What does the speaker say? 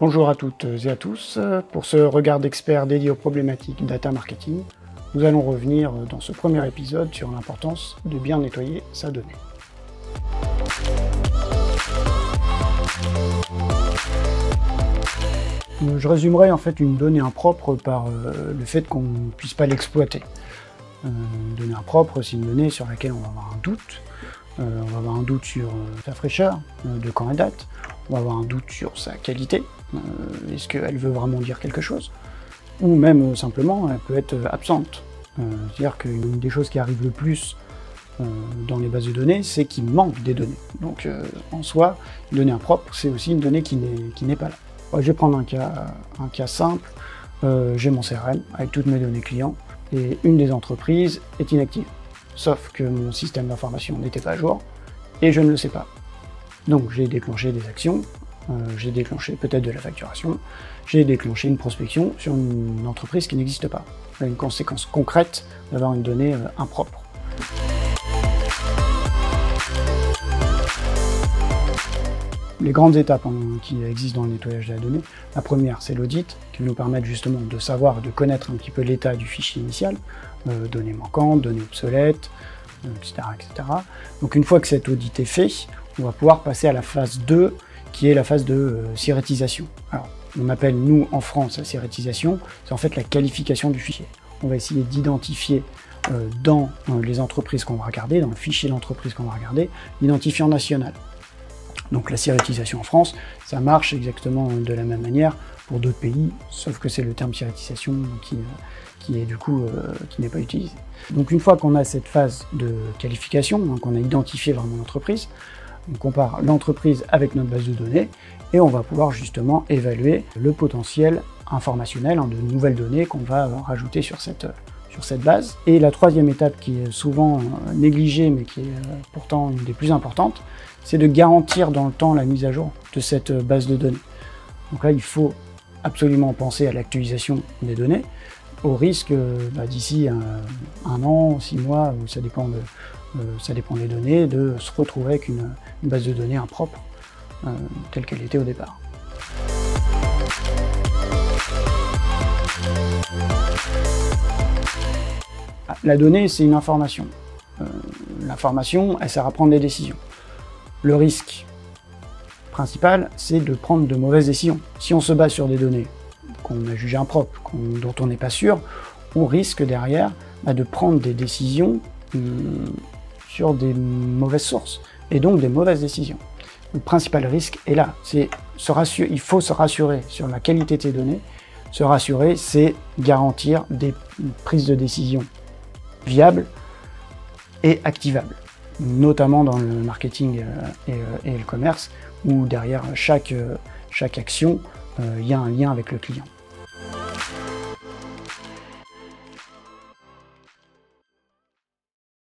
Bonjour à toutes et à tous. Pour ce regard d'expert dédié aux problématiques data marketing, nous allons revenir dans ce premier épisode sur l'importance de bien nettoyer sa donnée. Je résumerai en fait une donnée impropre par le fait qu'on ne puisse pas l'exploiter. Une donnée impropre, c'est une donnée sur laquelle on va avoir un doute. On va avoir un doute sur sa fraîcheur, de quand elle date. On va avoir un doute sur sa qualité. Est-ce qu'elle veut vraiment dire quelque chose? Ou même simplement, elle peut être absente. C'est-à-dire qu'une des choses qui arrive le plus dans les bases de données, c'est qu'il manque des données. Donc en soi, une donnée impropre, c'est aussi une donnée qui n'est pas là. Je vais prendre un cas simple. J'ai mon CRM avec toutes mes données clients et une des entreprises est inactive. Sauf que mon système d'information n'était pas à jour et je ne le sais pas. Donc j'ai déclenché des actions, j'ai déclenché peut-être de la facturation, j'ai déclenché une prospection sur une entreprise qui n'existe pas. Une conséquence concrète d'avoir une donnée impropre. Les grandes étapes qui existent dans le nettoyage de la donnée, la première c'est l'audit, qui nous permet justement de savoir, de connaître un petit peu l'état du fichier initial, données manquantes, données obsolètes, etc., etc. Donc une fois que cet audit est fait, on va pouvoir passer à la phase 2, qui est la phase de sirétisation. Alors, on appelle, nous, en France, la sirétisation, c'est en fait la qualification du fichier. On va essayer d'identifier dans les entreprises qu'on va regarder, dans le fichier d'entreprise qu'on va regarder, l'identifiant national. Donc la sirétisation en France, ça marche exactement de la même manière pour d'autres pays, sauf que c'est le terme sirétisation qui est du coup qui n'est pas utilisé. Donc une fois qu'on a cette phase de qualification, qu'on a identifié vraiment l'entreprise, on compare l'entreprise avec notre base de données et on va pouvoir justement évaluer le potentiel informationnel de nouvelles données qu'on va rajouter sur cette base. Et la troisième étape qui est souvent négligée mais qui est pourtant une des plus importantes, c'est de garantir dans le temps la mise à jour de cette base de données. Donc là, il faut absolument penser à l'actualisation des données, au risque d'ici un an, 6 mois, ça dépend des données, de se retrouver avec une base de données impropre, telle qu'elle était au départ. La donnée, c'est une information. L'information, elle sert à prendre des décisions. Le risque principal, c'est de prendre de mauvaises décisions. Si on se base sur des données qu'on a jugées impropres, dont on n'est pas sûr, on risque derrière de prendre des décisions sur des mauvaises sources, et donc des mauvaises décisions. Le principal risque est là, il faut se rassurer sur la qualité de ces données. Se rassurer, c'est garantir des prises de décision viables et activables, notamment dans le marketing et le commerce, où derrière chaque action, il y a un lien avec le client.